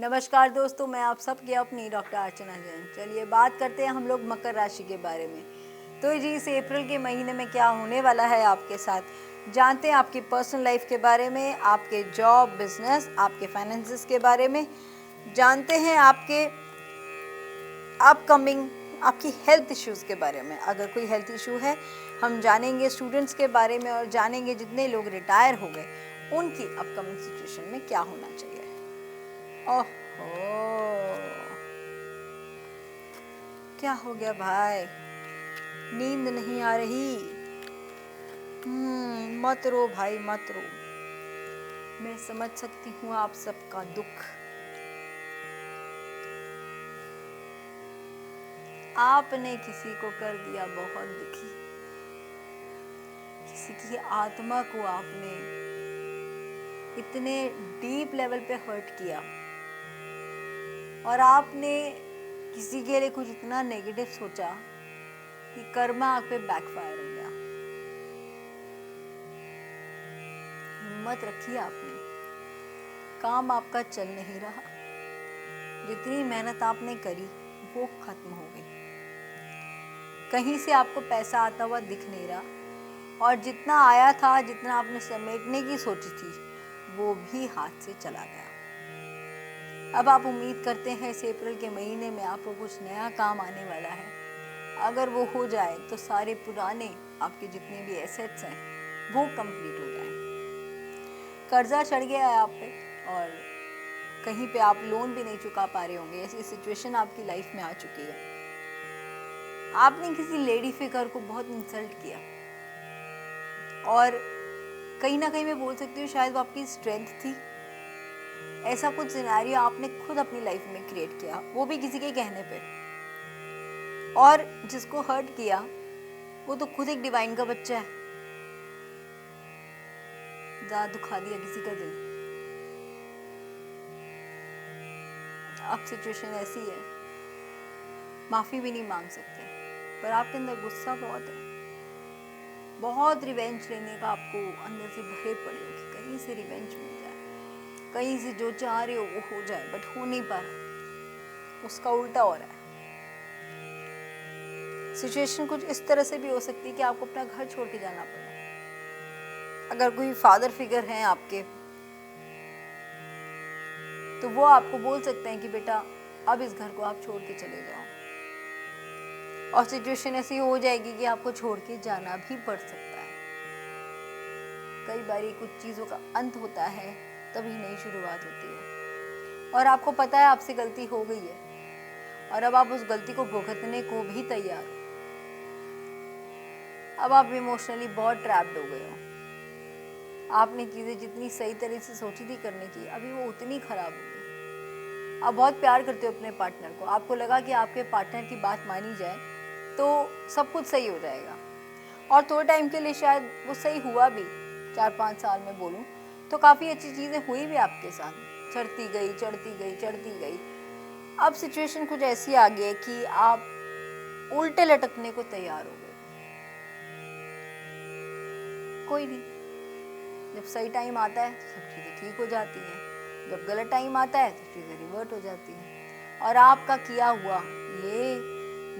नमस्कार दोस्तों, मैं आप सबकी अपनी डॉक्टर अर्चना जैन। चलिए बात करते हैं हम लोग मकर राशि के बारे में। तो जी इस अप्रैल के महीने में क्या होने वाला है आपके साथ, जानते हैं आपकी पर्सनल लाइफ के बारे में, आपके जॉब, बिजनेस, आपके फाइनेंसेस के बारे में, जानते हैं आपके अपकमिंग आपकी हेल्थ इश्यूज़ के बारे में। अगर कोई हेल्थ इशू है हम जानेंगे स्टूडेंट्स के बारे में, और जानेंगे जितने लोग रिटायर हो गए उनकी अपकमिंग सिचुएशन में क्या होना चाहिए। ओहो, क्या हो गया भाई, नींद नहीं आ रही? मत रो भाई मत रो, मैं समझ सकती हूँ आप सबका दुख। आपने किसी को कर दिया बहुत दुखी, किसी की आत्मा को आपने इतने डीप लेवल पे हर्ट किया, और आपने किसी के लिए कुछ इतना नेगेटिव सोचा कि कर्मा आप पे बैकफायर हो गया। हिम्मत रखी आपने, काम आपका चल नहीं रहा, जितनी मेहनत आपने करी वो खत्म हो गई। कहीं से आपको पैसा आता हुआ दिख नहीं रहा, और जितना आया था, जितना आपने समेटने की सोची थी, वो भी हाथ से चला गया। अब आप उम्मीद करते हैं इस अप्रैल के महीने में आपको कुछ नया काम आने वाला है। अगर वो हो जाए तो सारे पुराने आपके जितने भी एसेट्स हैं वो कंप्लीट हो जाएं। कर्जा चढ़ गया है आप पे, और कहीं पे आप लोन भी नहीं चुका पा रहे होंगे, ऐसी सिचुएशन आपकी लाइफ में आ चुकी है। आपने किसी लेडी फिगर को बहुत इंसल्ट किया, और कहीं ना कहीं मैं बोल सकती हूँ शायद वो आपकी स्ट्रेंथ थी। ऐसा कुछ सिनेरियो आपने खुद अपनी लाइफ में क्रिएट किया, वो भी किसी के कहने पे, और जिसको हर्ट किया वो तो खुद एक डिवाइन का बच्चा है। ज़्यादा दुखा दिया किसी का दिल। अब सिचुएशन ऐसी है, माफ़ी भी नहीं मांग सकते, पर आपके अंदर गुस्सा बहुत है, बहुत रिवेंज लेने का आपको अंदर से भरे पड़े हो कि कहीं से रिवेंज मिल जाए, कहीं से जो चाह रहे हो वो हो जाए, बट हो नहीं पा रहा, उसका उल्टा हो रहा है। सिचुएशन कुछ इस तरह से भी हो सकती है कि आपको अपना घर छोड़ के जाना पड़े। अगर कोई फादर फिगर हैं आपके, तो वो आपको बोल सकते हैं कि बेटा अब इस घर को आप छोड़ के चले जाओ, और सिचुएशन ऐसी हो जाएगी कि आपको छोड़ के जाना भी पड़ सकता है। कई बार कुछ चीज़ों का अंत होता है तभी नई शुरुआत होती है, और आपको पता है आपसे गलती हो गई है, और अब आप उस गलती को भुगतने को भी तैयार हो। अब आप इमोशनली बहुत ट्रैप्ड हो गए हो। आपने चीज़ें जितनी सही तरह से सोची थी करने की, अभी वो उतनी खराब हो गई। आप बहुत प्यार करते हो अपने पार्टनर को, आपको लगा कि आपके पार्टनर की बात मानी जाए तो सब कुछ सही हो जाएगा, और थोड़े टाइम के लिए शायद वो सही हुआ भी। 4-5 साल में बोलूँ तो काफ़ी अच्छी चीज़ें हुई भी आपके साथ, चढ़ती गई चढ़ती गई चढ़ती गई। अब सिचुएशन कुछ ऐसी आ गई है कि आप उल्टे लटकने को तैयार हो गए। कोई नहीं, जब सही टाइम आता है तो सब चीज़ें ठीक हो जाती हैं, जब गलत टाइम आता है तो चीज़ें रिवर्ट हो जाती हैं। और आपका किया हुआ ये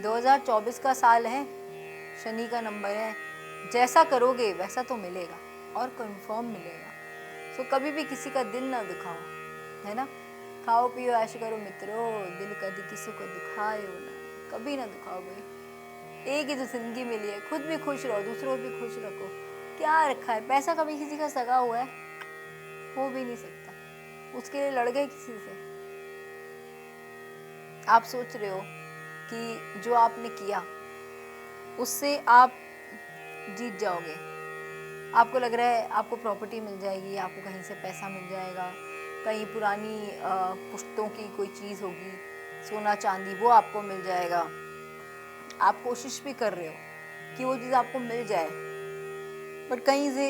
2024 का साल है, शनि का नंबर है, जैसा करोगे वैसा तो मिलेगा, और कंफर्म मिलेगा। सो कभी भी किसी का दिल ना दुखाओ, है ना। खाओ पियो ऐश करो मित्रों, दिल कभी किसी को दुखाए हो ना, कभी ना दुखाओ भाई। एक ही तो जिंदगी मिली है, खुद भी खुश रहो, दूसरों को भी खुश रखो। क्या रखा है, पैसा कभी किसी का सगा हुआ है? हो भी नहीं सकता। उसके लिए लड़ गए किसी से? आप सोच रहे हो कि जो आपने किया उससे आप जीत जाओगे, आपको लग रहा है आपको प्रॉपर्टी मिल जाएगी, आपको कहीं से पैसा मिल जाएगा, कहीं पुरानी पुश्तों की कोई चीज़ होगी, सोना चांदी, वो आपको मिल जाएगा। आप कोशिश भी कर रहे हो कि वो चीज़ आपको मिल जाए, बट कहीं से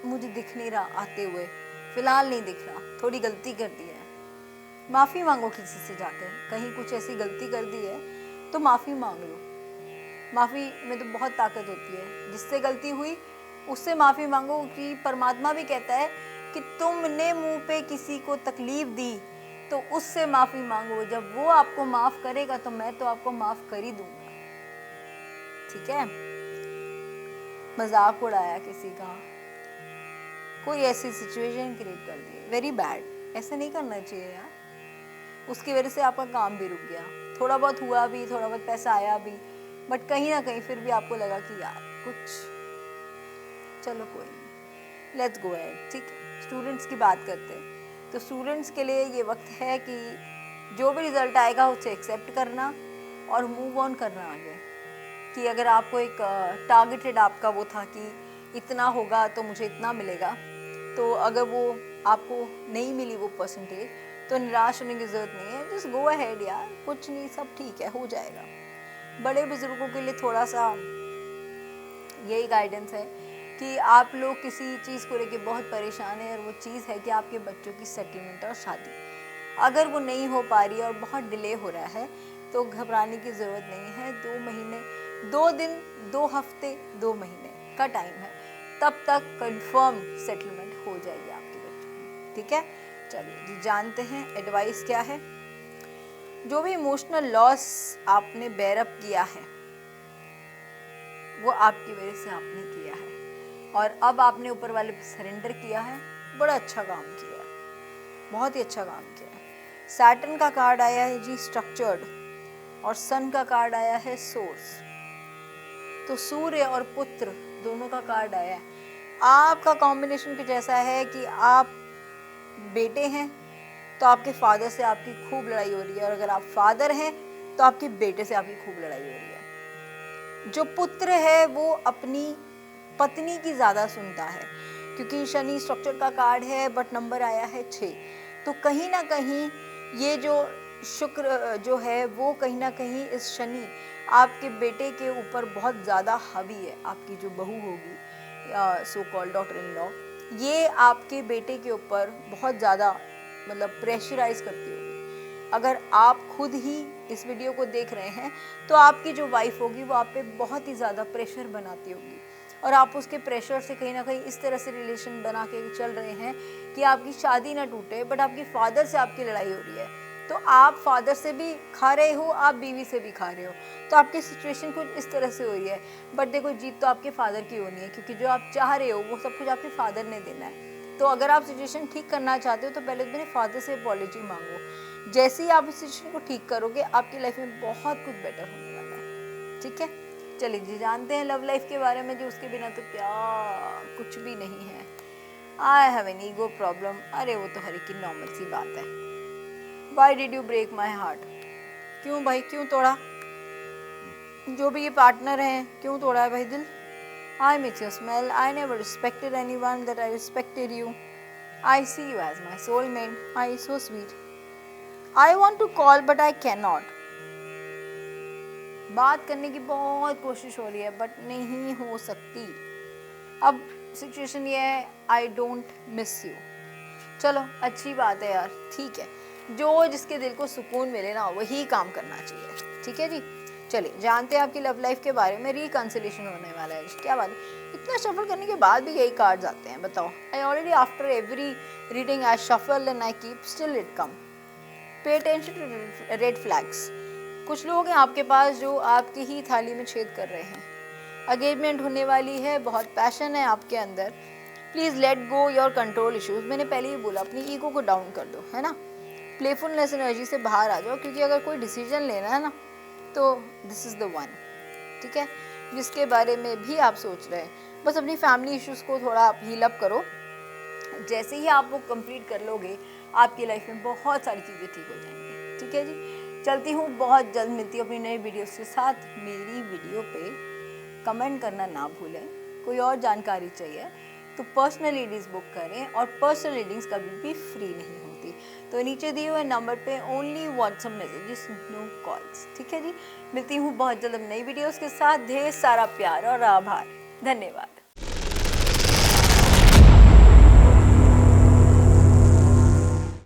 मुझे दिख नहीं रहा आते हुए, फ़िलहाल नहीं दिख रहा, थोड़ी गलती कर दी है। माफ़ी मांगो किसी से जाकर, कहीं कुछ ऐसी गलती कर दी है तो माफ़ी मांग लो। माफ़ी में तो बहुत ताकत होती है, जिससे गलती हुई उससे माफ़ी मांगो, कि परमात्मा भी कहता है कि तुमने मुंह पे किसी को तकलीफ़ दी तो उससे माफ़ी मांगो। जब वो आपको माफ़ करेगा तो मैं तो आपको माफ़ कर ही दूंगा, ठीक है। मजाक उड़ाया किसी का, कोई ऐसी सिचुएशन क्रिएट कर दी, वेरी बैड। ऐसे नहीं करना चाहिए यार। उसकी वजह से आपका काम भी रुक गया, थोड़ा बहुत हुआ भी, थोड़ा बहुत पैसा आया भी, बट कहीं ना कहीं फिर भी आपको लगा कि यार कुछ, चलो कोई नहीं, लेट्स गो अहेड, ठीक है। स्टूडेंट्स की बात करते हैं तो स्टूडेंट्स के लिए ये वक्त है कि जो भी रिजल्ट आएगा उसे एक्सेप्ट करना और मूव ऑन करना आगे। कि अगर आपको एक टारगेटेड आपका वो था कि इतना होगा तो मुझे इतना मिलेगा, तो अगर वो आपको नहीं मिली वो परसेंटेज, तो निराश होने की ज़रूरत नहीं है। जस्ट गो अहेड यार, कुछ नहीं, सब ठीक है, हो जाएगा। बड़े बुजुर्गों के लिए थोड़ा सा यही गाइडेंस है कि आप लोग किसी चीज़ को लेके बहुत परेशान हैं और वो चीज़ है कि आपके बच्चों की सेटलमेंट और शादी। अगर वो नहीं हो पा रही है और बहुत डिले हो रहा है तो घबराने की ज़रूरत नहीं है। 2 महीने, 2 दिन, 2 हफ्ते, 2 महीने का टाइम है, तब तक कंफर्म सेटलमेंट हो जाएगी आपके बच्चों की, ठीक है। चलिए जी, जानते हैं एडवाइस क्या है। जो भी इमोशनल लॉस आपने बेयरअप किया है वो आपकी वजह से आपने किया है और अब आपने ऊपर वाले पे सरेंडर किया है। बड़ा अच्छा काम किया है, बहुत ही अच्छा काम किया है। सैटर्न का कार्ड आया है जी स्ट्रक्चर्ड, और सन का कार्ड आया है सोर्स। तो सूर्य और पुत्र दोनों का कार्ड आया है। आपका कॉम्बिनेशन कुछ ऐसा है कि आप बेटे हैं तो आपके फादर से आपकी खूब लड़ाई हो रही है, और अगर आप फादर हैं तो आपके बेटे से आपकी खूब लड़ाई हो रही है। जो पुत्र है वो अपनी पत्नी की ज़्यादा सुनता है, क्योंकि शनि स्ट्रक्चर का कार्ड है बट नंबर आया है 6। तो कहीं ना कहीं ये जो शुक्र जो है वो कहीं ना कहीं इस शनि आपके बेटे के ऊपर बहुत ज़्यादा हावी है। आपकी जो बहू होगी, so called daughter in law, ये आपके बेटे के ऊपर बहुत ज़्यादा मतलब प्रेशराइज करती होगी। अगर आप खुद ही इस वीडियो को देख रहे हैं तो आपकी जो वाइफ होगी वो आप पे बहुत ही ज़्यादा प्रेशर बनाती होगी, और आप उसके प्रेशर से कहीं ना कहीं इस तरह से रिलेशन बना के चल रहे हैं कि आपकी शादी ना टूटे, बट आपकी फादर से आपकी लड़ाई हो रही है। तो आप फादर से भी खा रहे हो, आप बीवी से भी खा रहे हो, तो आपकी सिचुएशन कुछ इस तरह से हो रही है। बट देखो, जीत तो आपके फादर की होनी है, क्योंकि जो आप चाह रहे हो वो सब कुछ आपके फादर ने देना है। तो अगर आप सिचुएशन ठीक करना चाहते हो तो पहले तो मेरे फादर से अपॉलॉजी मांगो। जैसे ही आप इस सिचुएशन को ठीक करोगे आपकी लाइफ में बहुत कुछ बेटर होने वाला है, ठीक है। चलिए जी, जानते हैं लव लाइफ के बारे में, जो उसके बिना तो क्या कुछ भी नहीं है। I have an ego problem, अरे वो तो हर एक की नॉर्मल सी बात है। Why did you break my heart, क्यों भाई, क्यों तोड़ा? जो भी ये पार्टनर हैं, क्यों तोड़ा है भाई दिल? I miss your smell. I never respected anyone that I respected you. I see you as my soulmate. I so sweet. I want to call but I cannot. बात करने की बहुत कोशिश हो रही है बट नहीं हो सकती। अब सिचुएशन ये है, आई डोंट मिस यू। चलो अच्छी बात है यार, ठीक है। जो जिसके दिल को सुकून मिले ना वही काम करना चाहिए, ठीक है जी। चलिए, जानते हैं आपकी लव लाइफ के बारे में। रिकंसिलेशन होने वाला है, क्या बात है। इतना शफल करने के बाद भी यही कार्ड्स आते हैं, बताओ। I already after every reading I shuffle and I keep still it come. Pay attention to red flags. कुछ लोग हैं आपके पास जो आपकी ही थाली में छेद कर रहे हैं। एंगेजमेंट होने वाली है, बहुत पैशन है आपके अंदर। Please let go your control issues. मैंने पहले ही बोला, अपनी ईगो को डाउन कर दो, है ना। प्लेफुलनेस एनर्जी से बाहर आ जाओ, क्योंकि अगर कोई डिसीजन लेना है ना तो दिस इज़ द वन, ठीक है, जिसके बारे में भी आप सोच रहे हैं। बस अपनी फैमिली इश्यूज़ को थोड़ा आप हील अप करो। जैसे ही आप वो कंप्लीट कर लोगे आपकी लाइफ में बहुत सारी चीज़ें ठीक हो जाएंगी, ठीक है जी। चलती हूँ, बहुत जल्द मिलती हूँ अपनी नई वीडियोस के साथ। मेरी वीडियो पे कमेंट करना ना भूलें। कोई और जानकारी चाहिए तो पर्सनल रीडिंग्स बुक करें, और पर्सनल रीडिंग्स कभी भी फ्री नहीं होती। तो नीचे दिए हुए नंबर पे only WhatsApp messages, no calls, ठीक है जी। मिलती हूँ बहुत जल्द नई वीडियोस के साथ। ढेर सारा प्यार और आभार, धन्यवाद।